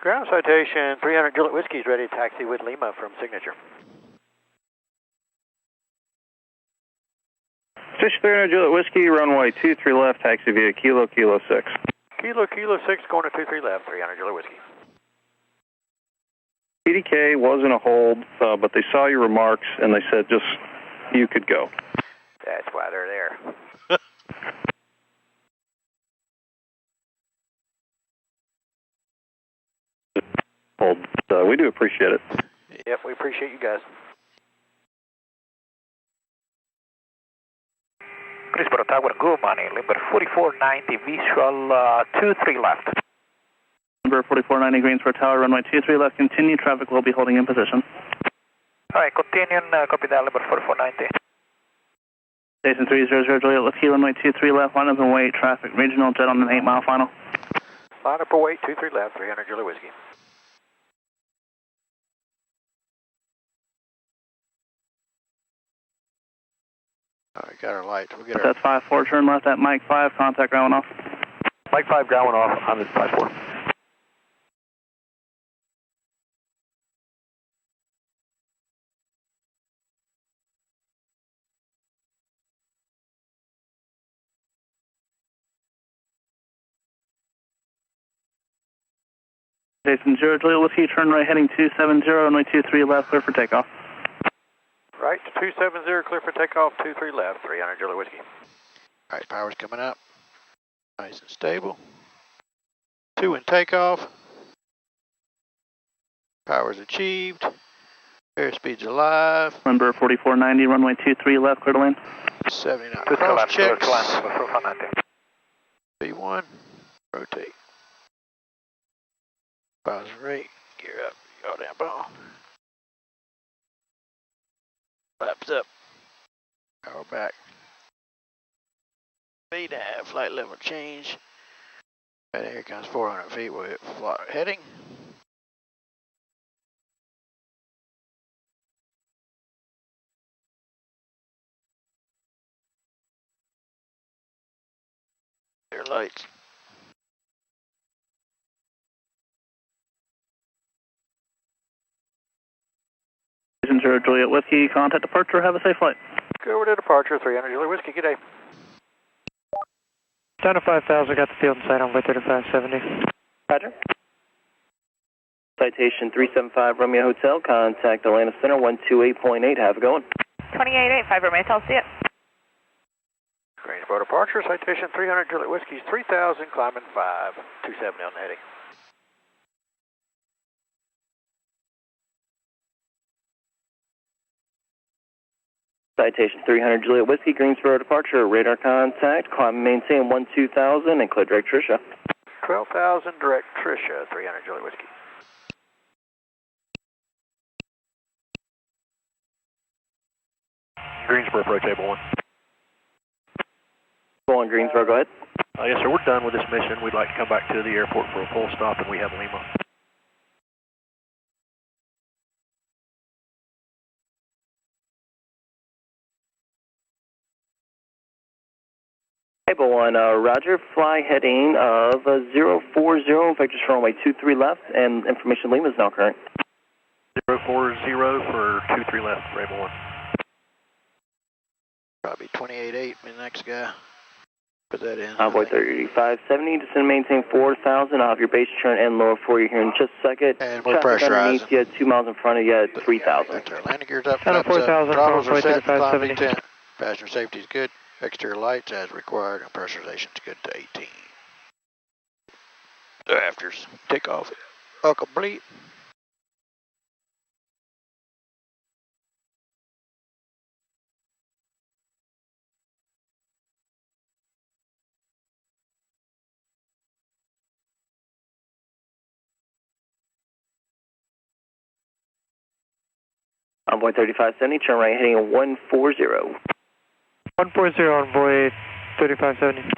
Ground citation 300 Juliet Whiskey is ready to taxi with Lima from Signature. Fish 300 Juliet Whiskey, runway 23 left, taxi via Kilo 6. Kilo 6 going to 23 left, 300 Juliet Whiskey. PDK wasn't a hold, but they saw your remarks and they said just, you could go. That's why they're there. Hold, we do appreciate it. Yep, we appreciate you guys. Chris Tower, good morning. Number 4490, visual 23 left. Number 4490, Greensboro Tower, runway 23 left, continue. Traffic will be holding in position. Alright, continuing, copy that, number 4490. Station 300 Juliet, let's key runway 23 left, line up and wait, traffic, regional jet on an 8 mile final. Line up and wait, 23 left, 300 Juliet Whiskey. Alright, got our lights. We'll get our... That's 5-4, turn left at Mike 5, contact ground off. Mike 5, ground off, on this 5-4. Jason 0 Juliet, let's key, turn right heading 270, runway 23 left, clear for takeoff. Right, 270, clear for takeoff, 23 left, 300 Juliet Whiskey. Alright, power's coming up. Nice and stable. 2 in takeoff. Power's achieved. Airspeed's alive. Number 4490, runway 23 left, clear to land. 79 cross checks. B1, rotate. Bow's rate, gear up, go down ball. Flaps up. Power back. VDAV, flight level change. Right here comes 400 feet, we'll hit flight heading. Their lights. Station 0 Juliet Whiskey, contact departure, have a safe flight. Go over to departure, 300 Juliet Whiskey, good day. Down to 5,000, got the field in sight on way 3570. Roger. Citation 375 Romeo Hotel, contact Atlanta Center 128.8, have it going. 2885 Romeo Hotel, see it. Greensboro departure, citation 300 Juliet Whiskey, 3000, climbing 5, 270 on the heading. Citation 300 Juliet Whiskey, Greensboro departure, radar contact, climb and maintain 12,000 and clear direct Tricia. 12,000 direct Tricia, 300 Juliet Whiskey. Greensboro approach table 1. Go on Greensboro, go ahead. Yes sir, we're done with this mission. We'd like to come back to the airport for a full stop and we have Lima. Table 1, Roger, fly heading of 040, vectors for runway 23 left, and information Lima is now current. 040 for 23 left, Rainbow 1. Probably 28.8, the next guy. Put that in. Envoy 3570, descend and maintain 4,000. I'll have your base turn and lower for you here in just a second. And we're pressurizing. You had 2 miles in front of you at 3,000. That's our landing gear's up. Down to 4,000, throttles are set, 3570. 10. Passenger safety's good. Exterior lights as required, and pressurization's good to 18. Afters, takeoff, all complete. Envoy 3570, turn right heading 140. 140 Envoy 3570.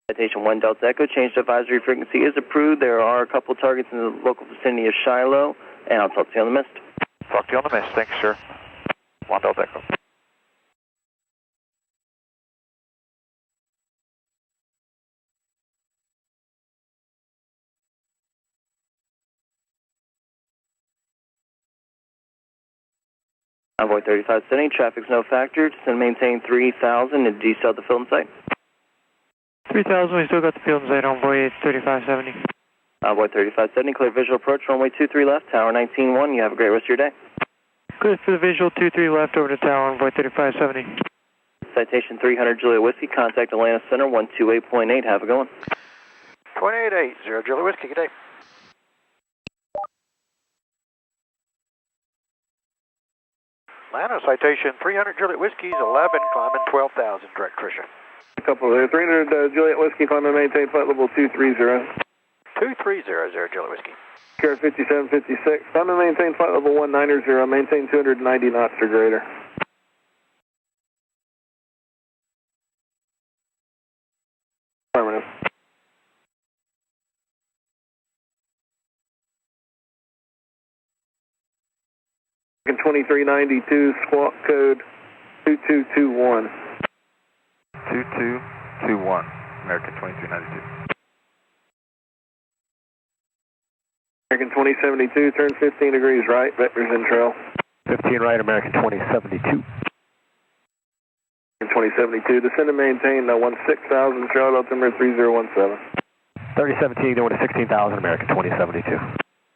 Citation 1 Delta Echo, change to advisory frequency is approved. There are a couple targets in the local vicinity of Shiloh, and I'll talk to you on the mist. Talk to you on the mist, thanks sir. 1 Delta Echo. Envoy 3570, traffic's no factor. Descend maintain 3000 and decel the field in sight. 3000, we still got the field in sight, Envoy 3570. Envoy 3570, clear visual approach, runway 23 left, tower 19-1. You have a great rest of your day. Good for the visual, 23 left over to tower, Envoy 3570. Citation 300 Juliet Whiskey, contact Atlanta Center 128.8. Have a good one. 2880 Juliet Whiskey, good day. Atlanta, citation 300 Juliet Whiskey's 11, climbing 12,000, direct Tricia. Couple there, 300 Juliet Whiskey, climb and maintain flight level 230. 2300 Juliet Whiskey. Care 5756, climb and maintain flight level 190, maintain 290 knots or greater. Affirmative. American 2392, squawk code 2221. 2221, American 2392. American 2072, turn 15 degrees right, vectors in trail. 15 right, American 2072. American 2072, descend and maintain 16,000, Charlotte altimeter 3017. 3017, going to 16,000, American 2072.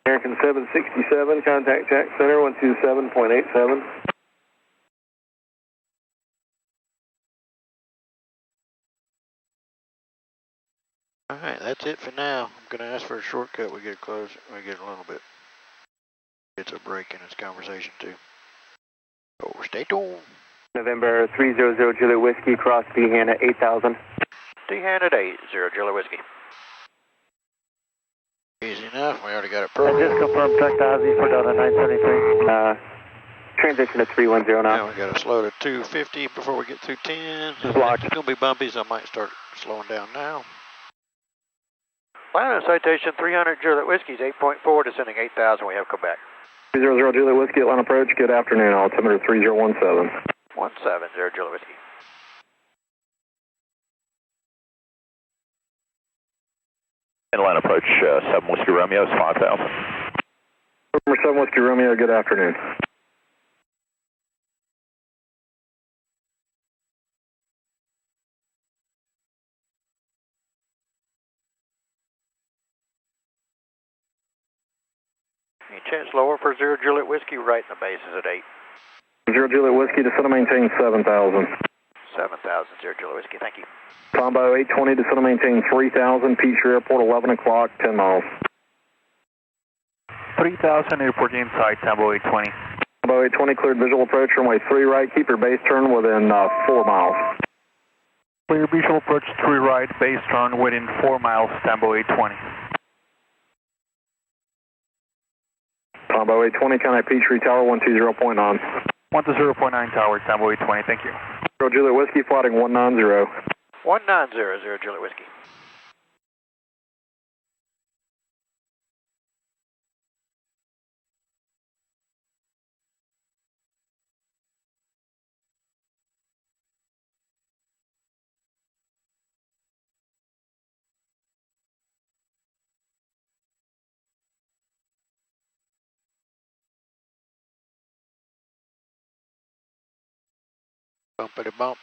American 767, contact Jack Center 127.87. Alright, that's it for now. I'm going to ask for a shortcut. We get close. We get a little bit. It's a break in this conversation, too. So stay tuned. November 300 Juliet Whiskey, cross D-Hannah 8000. D-Hannah 80 Juliet Whiskey. Easy enough. We already got it programmed. Just confirm track to Ozzy for Delta 973. Transition to 310 now. Now we got to slow to 250 before we get through 10. Blocked. It's going to be bumpy, so I might start slowing down now. Atlanta, citation 300 Juliet Whiskey's 8.4, descending 8,000. We have Quebec. 300 Juliet Whiskey, Atlanta approach. Good afternoon, altimeter 3017. 170 Juliet Whiskey. Atlanta approach, 7 Whiskey Romeo is 5,000. Number 7 Whiskey Romeo, good afternoon. Any chance lower for 0 Juliet Whiskey, right in the base is at 8. 0 Juliet Whiskey, descend and maintain 7,000. 7,000 0 Juliet Whiskey, thank you. Combo 820, descend and maintain 3,000. Peachtree Airport, 11 o'clock, 10 miles. 3,000, airport inside, Tambo 820. Combo 820, cleared visual approach, runway 3 right. Keep your base turn within 4 miles. Clear visual approach 3 right, base turn within 4 miles, Tambo 820. Combo 820, contact Peachtree Tower 120.9. 120.9 tower, Tambo 820, thank you. 0 Juliet Whiskey, flighting 190. 190 0 Juliet Whiskey. Bumpity bump.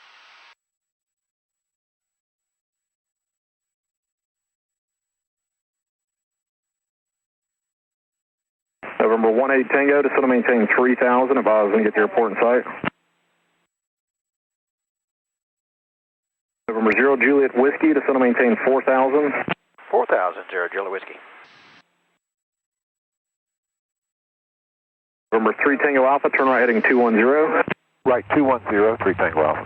November 18 Tango, descend and maintain 3,000. Advise and get the airport in sight. November 0 Juliet Whiskey, descend and maintain 4,000. 4,000 0 Juliet Whiskey. November 3 Tango Alpha, turn right heading 210. Right, 210, 3 Tango Alpha.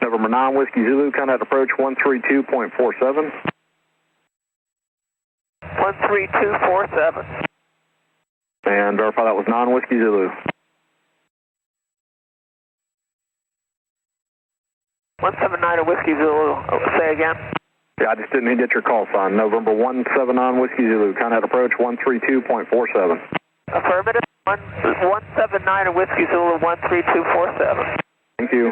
November 9 Whiskey Zulu, contact approach 132.47. 13247. And verify that was 9 Whiskey Zulu. 179 Whiskey Zulu. Say again. Yeah, I just didn't get your call sign. November 179 Whiskey Zulu, contact approach 132.47. Affirmative. 179 Whiskey Zulu 13247. Thank you.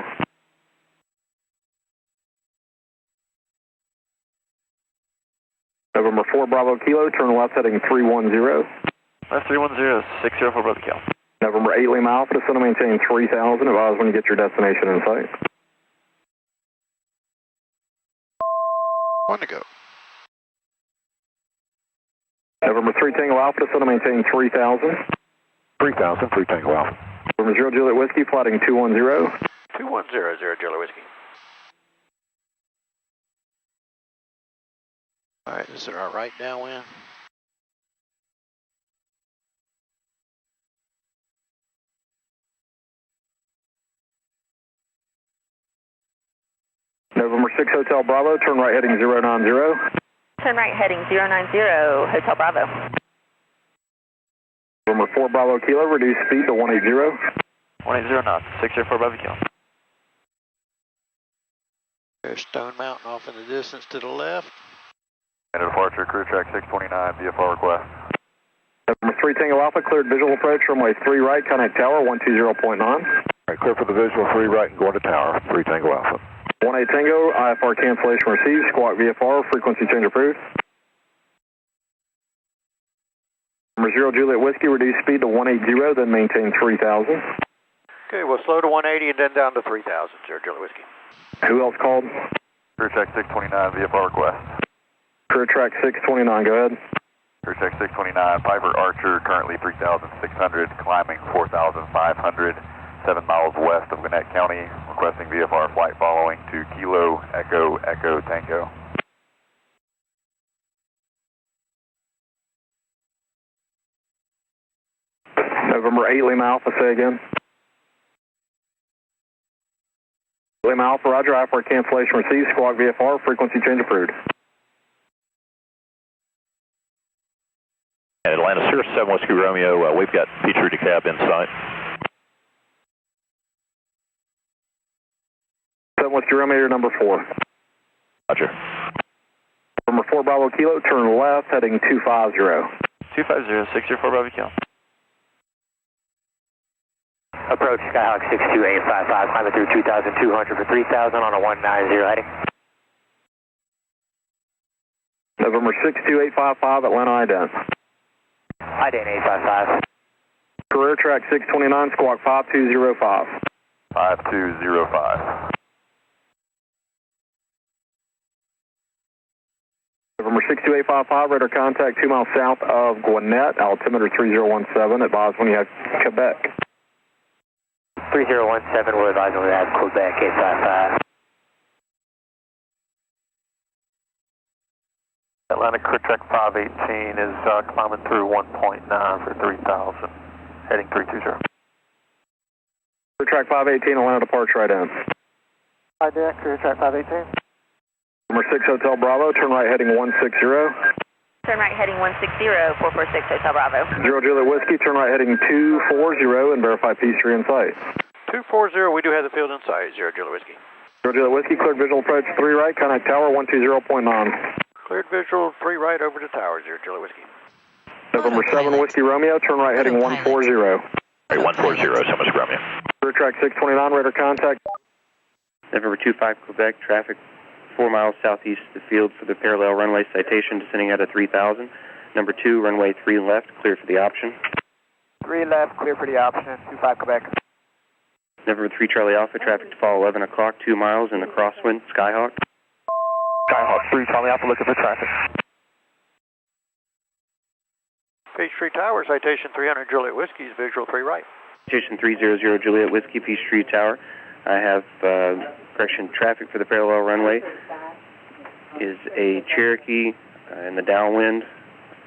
November 4 Bravo Kilo, turn left heading 310. Left 310, 604 Bravo Kilo. November 8 Lima Alpha, descend to maintain 3000, advise when you get your destination in sight. One to go. November 3 Tango Alpha, descend to maintain 3000. 3000, 3 Tango Alpha. November 0 Juliet Whiskey, flighting 210. 2100 Juliet Whiskey. All right, this is our right downwind. November 6 Hotel Bravo, turn right heading 090. Turn right heading 090, Hotel Bravo. November 4 Bravo Kilo, reduce speed to 180. 180 knots, 604 Bravo Kilo. There's Stone Mountain off in the distance to the left. And a departure, crew track 629, VFR request. November 3 Tango Alpha, cleared visual approach, runway 3 right, contact tower 120.9. All right, clear for the visual 3 right and going to tower, 3 Tango Alpha. 18 Tango, IFR cancellation received, squawk VFR, frequency change approved. Number 0 Juliet Whiskey, reduce speed to 180, then maintain 3000. Okay, we'll slow to 180 and then down to 3000, 0 Juliet Whiskey. Who else called? Crew track 629, VFR request. Crew track 629, go ahead. Crew track 629, Piper Archer, currently 3,600, climbing 4,500, 7 miles west of Gwinnett County, requesting VFR flight following to Kilo Echo Echo Tango. November 8 Lima Alpha, say again. Lima Alpha, roger, IFR cancellation received, squawk VFR, frequency change approved. Atlanta, Sierra 7 Whiskey Romeo, we've got Peachtree DeKalb in sight. 7 Whiskey Romeo, you're number 4. Roger. Number 4 Bravo Kilo, turn left, heading 250. 250, 604 Bravo Kilo. Approach Skyhawk 62855, climbing through 2,200 for 3,000 on a 190 heading. November 62855, Atlanta ident. Ident 855. Career track 629, squawk 5205. 5205. November 62855, radar contact 2 miles south of Gwinnett, altimeter 3017, advise when you have Quebec. 3017, we're advising we have Quebec 855. Atlanta crew track 518 is climbing through 1.9 for 3,000, heading 320. Crew track 518, Atlanta departure right in. Ident, crew track 518. Number 6 Hotel Bravo, turn right heading 160. Turn right heading 160, 446 Hotel Bravo. 0 Juliet Whiskey, turn right heading 240 and verify Peachtree in sight. 240, we do have the field in sight, 0 Juliet Whiskey. 0 Juliet Whiskey, cleared visual approach 3 right, contact tower 120.9. Cleared visual 3 right over to tower, 0 Juliet Whiskey. November 7 Whiskey Romeo, turn right heading 140. All right, 140, 7 Whiskey Romeo. Crew track 629, radar contact. November 25 Quebec, traffic 4 miles southeast of the field for the parallel runway citation, descending out of 3,000. Number 2, runway 3 left, clear for the option. 3 left, clear for the option, 25 Quebec. November 3 Charlie Alpha, traffic to fall 11 o'clock, 2 miles in the crosswind, Skyhawk. Skyhawk 3 Charlie Alpha, looking for traffic. Peachtree Tower, citation 300 Juliet Whiskey's visual 3 right. Citation 300 Juliet Whiskey, Peachtree Tower. I have correction traffic for the parallel runway is a Cherokee in the downwind,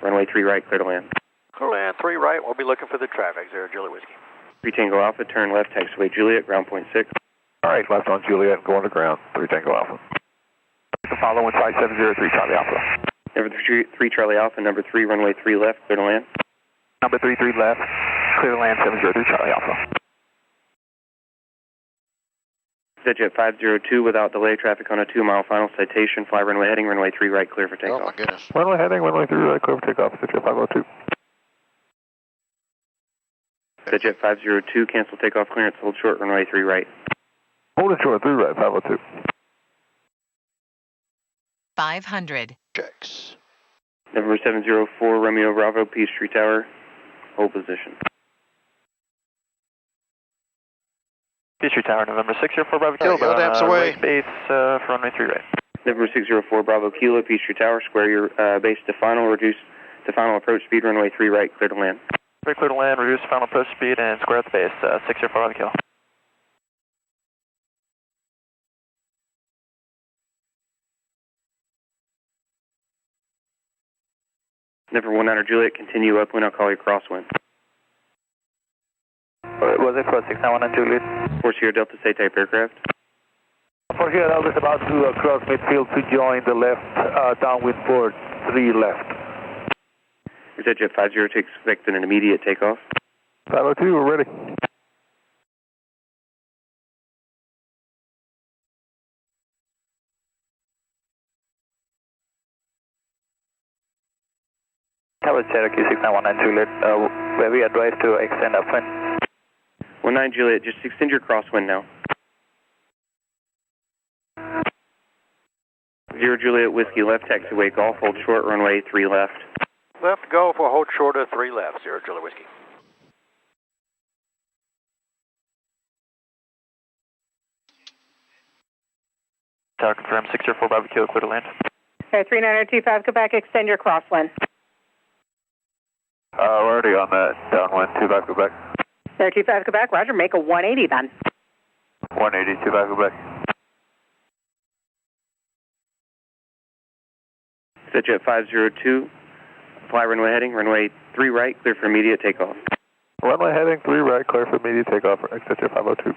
runway 3 right, clear to land. Clear to land 3 right, we'll be looking for the traffic, 0 Juliet Whiskey. 3 Tango Alpha, turn left, taxiway Juliet, ground point 6. All right, left on Juliet and going to ground, 3 Tango Alpha. Following flight 703 Charlie Alpha. Number 3 Charlie Alpha, number 3 runway 3 left, clear to land. Number 3 left, clear to land 703 Charlie Alpha. Jet 502 without delay, traffic on a 2-mile final citation, fly runway heading, runway 3 right, clear for takeoff. Oh my goodness. Runway heading, runway 3 right, clear for takeoff, Jet 502. Jet 502, cancel takeoff clearance, hold short, runway 3 right. Hold it short, 3 right, 502. 500. Checks. November 704, Romeo Bravo, Peachtree Tower, hold position. Peachtree Tower, November 604, Bravo Kilo, Damps away. Base for runway 3 right. November 604, Bravo Kilo, Peachtree Tower, square your base to final, reduce to final approach speed, runway 3 right, clear to land. Clear to land, reduce final approach speed, and square at the base, 604, Bravo Kilo. November 19 Juliet, continue upwind, I'll call you crosswind. Was it cross 691 Juliet? 4 Sierra Delta, say type aircraft. 4 Sierra Delta is about to cross midfield to join the left downwind port 3 left. Reset Jet 50 to expect an immediate takeoff. 502, we're ready. Tower Cherokee 6919 Juliet, where we advise to extend upwind. 19 Juliet, just extend your crosswind now. 0 Juliet Whiskey, left taxiway golf, hold short, runway 3 left. Left Gulf will hold short of 3 left, 0 Juliet Whiskey. Tower confirmed, 604 Bravo Kilo, clear to land. Okay, 3925 Quebec, extend your crosswind. We're already on that downwind, 25 Quebec. 025 Quebec, roger, make a 180 then. 180, 25 Quebec. Set Jet 502, fly runway heading, runway 3 right, clear for immediate takeoff. Runway heading 3 right, clear for immediate takeoff, exit 502.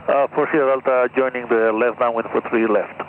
4 Sierra Delta joining the left downwind for 3 left.